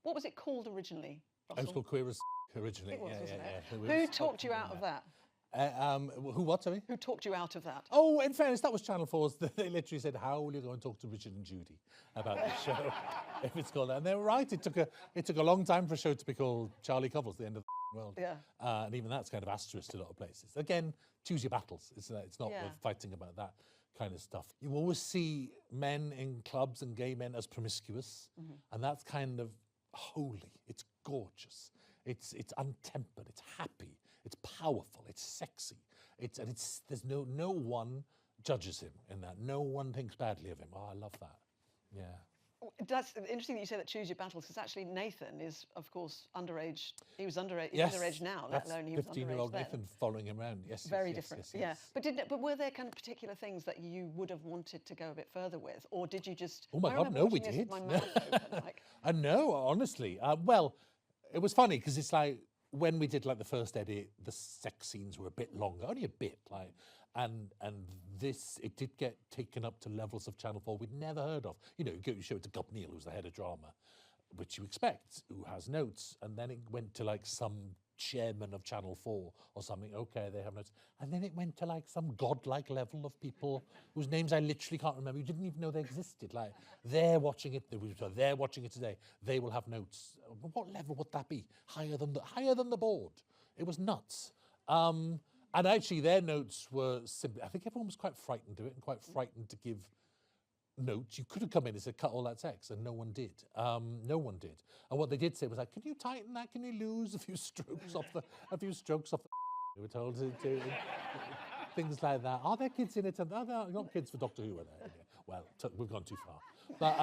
What was it called originally, It was Russell? called Queer as originally. It was, yeah, wasn't yeah, it? yeah. Who talked you out of that? Who what, sorry? Who talked you out of that? Oh, in fairness, that was Channel 4's. They literally said, how will you go and talk to Richard and Judy about the show if it's called that? And they were right. It took a long time for a show to be called Charlie Covell's The End of the World. Yeah. And even that's kind of asterisked a lot of places. Again, choose your battles. It's not Yeah. worth fighting about that kind of stuff. You always see men in clubs and gay men as promiscuous, and that's kind of holy. It's gorgeous. It's untempered. It's happy. It's powerful. It's sexy. There's no one judges him in that. No one thinks badly of him. Oh, I love that. Yeah. That's interesting that you say that choose your battles, because actually Nathan is, of course, underage. He was underage. Yes, He's underage now, let that's alone he was underage 15-year-old then. Nathan following him around. Yes, Very yes, different. yes, yes. Yeah, but were there kind of particular things that you would have wanted to go a bit further with, or did you just? Oh my I God, remember no, we watching this did. with my mouth open, like, I know, honestly. Well, it was funny because it's like when we did like the first edit, the sex scenes were a bit longer, only a bit, like, and this, it did get taken up to levels of Channel 4 we'd never heard of. You know, you show it to Gup Neal, who's the head of drama, which you expect, who has notes, and then it went to like some chairman of Channel 4 or something. Okay, they have notes, and then it went to like some godlike level of people whose names I literally can't remember. You didn't even know they existed. Like, they're watching it. They're watching it today. They will have notes. What level would that be? Higher than the board. It was nuts. And actually, their notes were simply. I think everyone was quite frightened of it and quite frightened to give notes. You could have come in and said, cut all that sex, and no one did. No one did. And what they did say was like, can you tighten that? Can you lose a few strokes off the? We were told to do things like that. Are there kids in it? Oh, no, not kids for Doctor Who, are there? Well, we've gone too far. But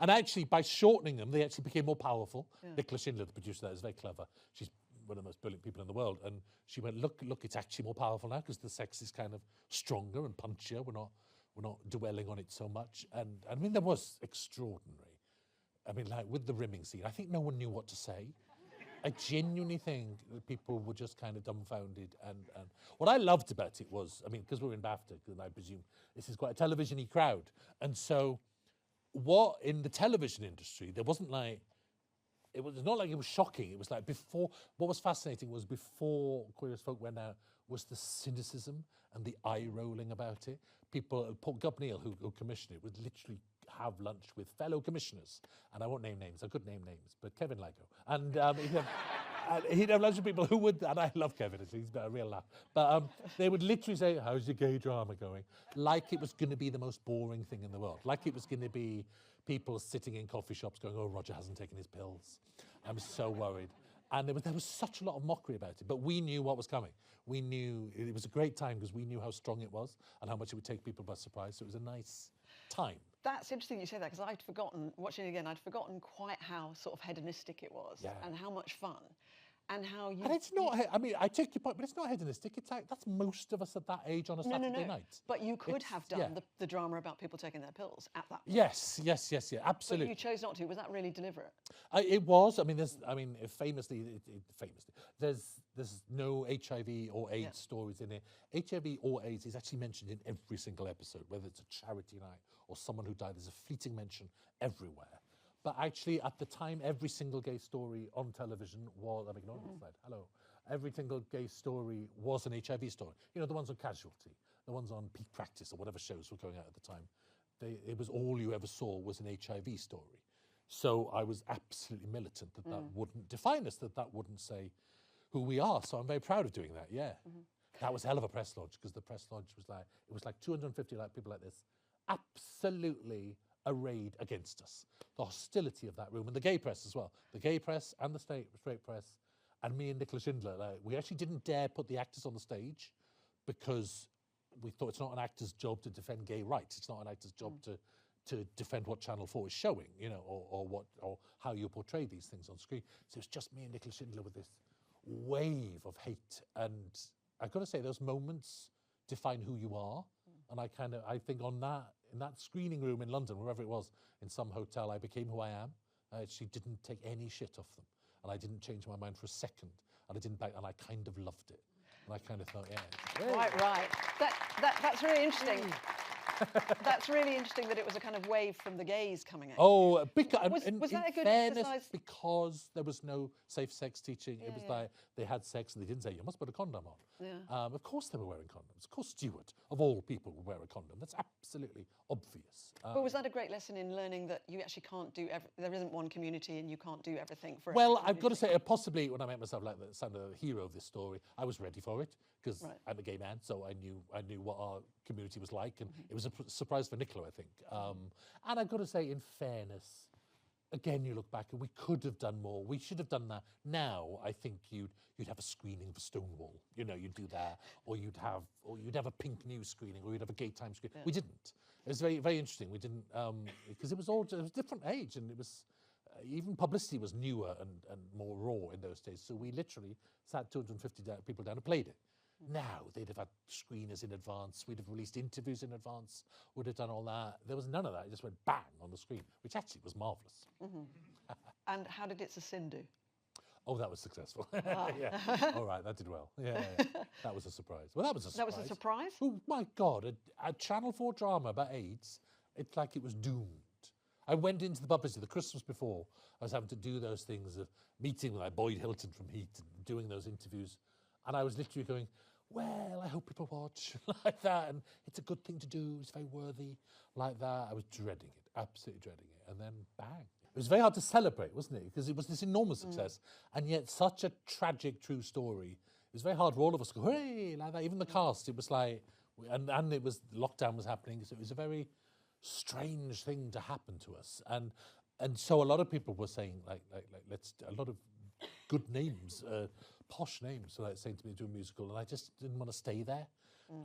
and actually, by shortening them, they actually became more powerful. Yeah. Nicola Schindler, the producer, that is very clever. She's one of the most brilliant people in the world, and she went, look, it's actually more powerful now because the sex is kind of stronger and punchier. We're not dwelling on it so much. And I mean, there was extraordinary. I mean, like with the rimming scene, I think no one knew what to say. I genuinely think that people were just kind of dumbfounded. And what I loved about it was, I mean, because we're in BAFTA, and I presume this is quite a television-y crowd. And so what in the television industry, there wasn't like, it was not like it was shocking. It was like before, what was fascinating was before Queer as Folk went out was the cynicism and the eye rolling about it. People, Paul Gup Neal, who commissioned it, would literally have lunch with fellow commissioners. And I won't name names, I could name names, but Kevin Ligo. And he'd have lunch with people who would, and I love Kevin, he's got a real laugh. But they would literally say, how's your gay drama going? Like it was going to be the most boring thing in the world. Like it was going to be people sitting in coffee shops going, oh, Roger hasn't taken his pills. I'm so worried. And there was such a lot of mockery about it, but we knew what was coming. We knew, it was a great time because we knew how strong it was and how much it would take people by surprise. So it was a nice time. That's interesting you say that, because I'd forgotten, watching it again, I'd forgotten quite how sort of hedonistic it was, yeah. and how much fun. And how you... And it's not, I mean, I take your point, but it's not hedonistic. It's like, that's most of us at that age on a Saturday night. But you could have done the drama about people taking their pills at that point. Yes, absolutely. But you chose not to. Was that really deliberate? It was. I mean, famously, there's no HIV or AIDS stories in it. HIV or AIDS is actually mentioned in every single episode, whether it's a charity night or someone who died. There's a fleeting mention everywhere. But actually, at the time, every single gay story on television was, I'm ignoring this slide, hello. Every single gay story was an HIV story. You know, the ones on Casualty, the ones on Peak Practice or whatever shows were going out at the time. It was all you ever saw was an HIV story. So I was absolutely militant that that wouldn't define us, that wouldn't say who we are. So I'm very proud of doing that, yeah. That was a hell of a press lodge, because the press lodge was like, it was like 250 people like this, absolutely arrayed against us. The hostility of that room, and the gay press as well. The gay press and the straight press, and me and Nicola Schindler, we actually didn't dare put the actors on the stage because we thought it's not an actor's job to defend gay rights. It's not an actor's job to defend what Channel 4 is showing, you know, or how you portray these things on screen. So it's just me and Nicola Schindler with this wave of hate. And I've got to say, those moments define who you are. And I think in that screening room in London, wherever it was, in some hotel, I became who I am. I actually didn't take any shit off them. And I didn't change my mind for a second. And I didn't back, and I kind of loved it. And I kind of thought, yeah. Right. That's really interesting. That's really interesting that it was a kind of wave from the gays coming out. Oh, because Was that a good fairness, exercise? because there was no safe sex teaching. Yeah, It was yeah. like they had sex and they didn't say you must put a condom on. Yeah. Of course they were wearing condoms. Of course Stuart, of all people, would wear a condom. That's absolutely obvious. But was that a great lesson in learning that you actually can't do there isn't one community and you can't do everything for Well, every I've got to community? say, possibly when I made myself like the sound of the hero of this story, I was ready for it because Right. I'm a gay man, so I knew what our community was like, and it was a surprise for Nicola, I think. And I've got to say, in fairness, again, you look back and we could have done more. We should have done that. Now, I think you'd have a screening for Stonewall. You know, you'd do that, or you'd have a Pink News screening, or you'd have a Gay Time screening. Yeah. We didn't. It was very, very interesting. We didn't because it was a different age, and it was even publicity was newer and more raw in those days. So we literally sat 250 people down and played it. Now they'd have had screeners in advance. We'd have released interviews in advance. Would have done all that. There was none of that. It just went bang on the screen, which actually was marvelous. And how did It's a Sin do? Oh, that was successful. Ah. Yeah. All right, that did well. Yeah. That was a surprise. Well, that was a surprise. That was a surprise? Oh my God, a Channel 4 drama about AIDS, it's like it was doomed. I went into the publicity the Christmas before. I was having to do those things of meeting with like Boyd Hilton from Heat and doing those interviews. And I was literally going, well, I hope people watch like that. And it's a good thing to do. It's very worthy like that. I was dreading it, absolutely dreading it. And then bang. It was very hard to celebrate, wasn't it? Because it was this enormous success. And yet such a tragic, true story. It was very hard for all of us to go, hooray, like that. Even the cast, it was like, and it was, lockdown was happening. So it was a very strange thing to happen to us. And so a lot of people were saying, like a lot of good names, posh names, so like saying to me do a musical, and I just didn't want to stay there.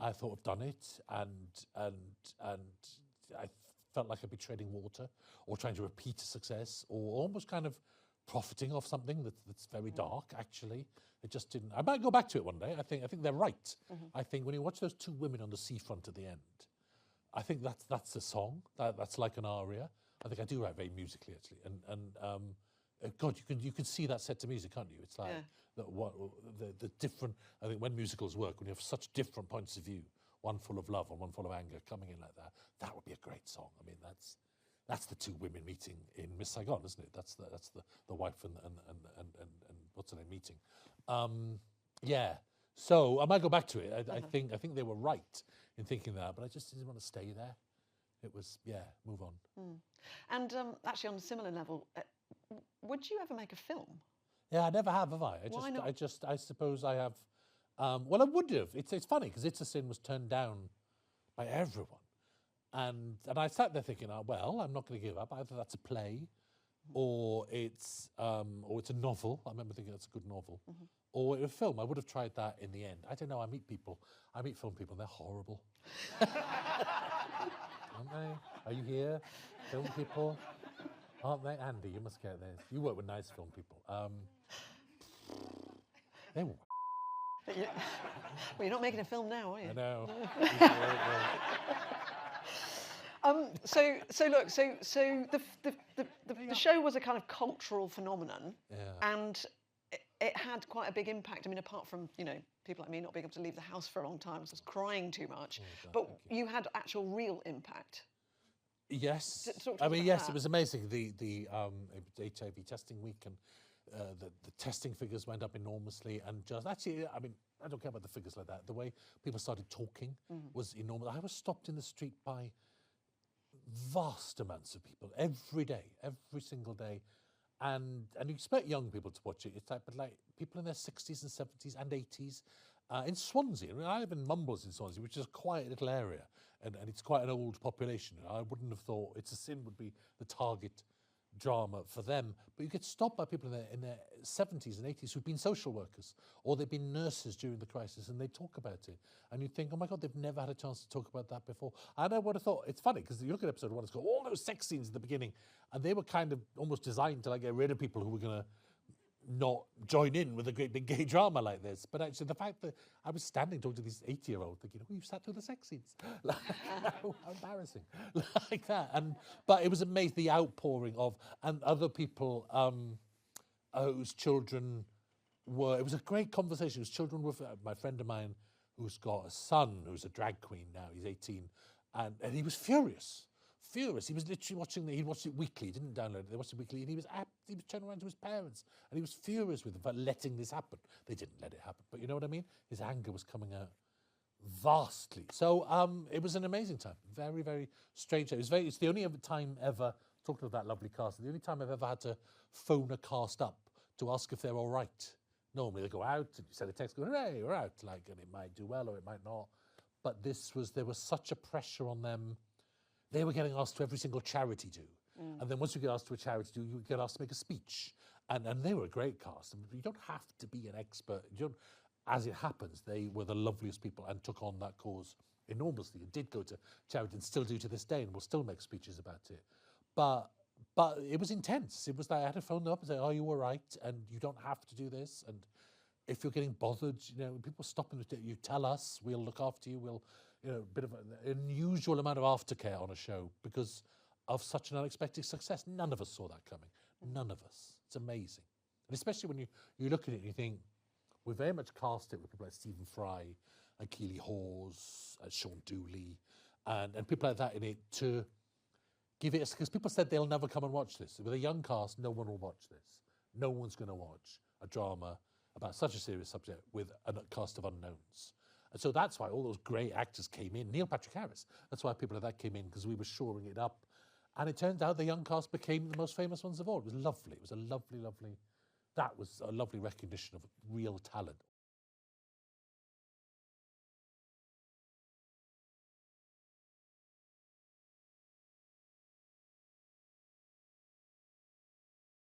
I thought I've done it, and I felt like I'd be treading water, or trying to repeat a success, or almost kind of profiting off something that's very dark. Actually, it just didn't. I might go back to it one day. I think they're right. I think when you watch those two women on the seafront at the end, I think that's a song. That's like an aria. I think I do write very musically actually, and God, you can see that set to music, can't you? It's like the different. I think when musicals work, when you have such different points of view, one full of love and one full of anger, coming in like that, that would be a great song. I mean, that's the two women meeting in Miss Saigon, isn't it? That's the wife and what's her name meeting. Yeah. So I might go back to it. I think they were right in thinking that, but I just didn't want to stay there. It was move on. And actually, on a similar level, would you ever make a film? Yeah, I never have I? Why not? I suppose I have. Well, I would have. It's funny because It's a Sin was turned down by everyone, and I sat there thinking, well, I'm not going to give up. Either that's a play, or it's a novel. I remember thinking that's a good novel, or a film. I would have tried that in the end. I don't know. I meet film people, and they're horrible. Aren't they? Are you here? Film people? Aren't they? Andy, you must get this. You work with nice film people. They were. Well, you're not making a film now, are you? I know. So the show was a kind of cultural phenomenon, and it had quite a big impact. I mean, apart from people like me not being able to leave the house for a long time, so I was crying too much. But you had actual real impact. Yes, Talk to I us mean, about yes, that. it was amazing. The HIV testing week, and the testing figures went up enormously. And just actually, I mean, I don't care about the figures like that. The way people started talking was enormous. I was stopped in the street by vast amounts of people every day, every single day. And you expect young people to watch it. It's like, but like people in their 60s and 70s and 80s. In Swansea, I mean, I live in Mumbles in Swansea, which is a quiet little area, and it's quite an old population. I wouldn't have thought It's a Sin would be the target drama for them. But you get stopped by people in their 70s and 80s who've been social workers, or they've been nurses during the crisis, and they talk about it. And you think, oh my God, they've never had a chance to talk about that before. And I would have thought, it's funny, because you look at episode 1, it's got all those sex scenes at the beginning, and they were kind of almost designed to like get rid of people who were going to not join in with a great big gay drama like this. But actually the fact that I was standing talking to this 80-year-old thinking, oh, you've sat through the sex scenes. Like, how embarrassing. Like that. But it was amazing, the outpouring of, and other people whose children were, it was a great conversation. Whose children were, my friend of mine who's got a son who's a drag queen now, he's 18, And he was furious. Furious. He was literally watching he watched it weekly. He didn't download it. They watched it weekly, and he was turning around to his parents, and he was furious with them for letting this happen. They didn't let it happen, but you know what I mean. His anger was coming out vastly. So it was an amazing time. Very, very strange. It's the only time ever, talking of that lovely cast, the only time I've ever had to phone a cast up to ask if they're all right. Normally they go out and you send a text going, "Hey, we're out," like, and it might do well or it might not. But there was such a pressure on them. They were getting asked to every single charity do. And then once you get asked to a charity do, you get asked to make a speech. And they were a great cast. I mean, you don't have to be an expert. As it happens, they were the loveliest people and took on that cause enormously and did go to charity and still do to this day and will still make speeches about it. But it was intense. It was like I had to phone them up and say, "Are you all right? And you don't have to do this. And if you're getting bothered, people stopping you, tell us. We'll look after you. We'll, a bit of an unusual amount of aftercare on a show because of such an unexpected success. None of us saw that coming. None of us. It's amazing. And especially when you look at it and you think, we very much cast it with people like Stephen Fry and Keely Hawes and Sean Dooley and people like that in it to give it, because people said they'll never come and watch this. With a young cast, no one will watch this. No one's going to watch a drama about such a serious subject with a cast of unknowns. And so that's why all those great actors came in. Neil Patrick Harris, that's why people like that came in, because we were shoring it up. And it turned out the young cast became the most famous ones of all. It was lovely. It was a lovely, lovely, that was a lovely recognition of real talent.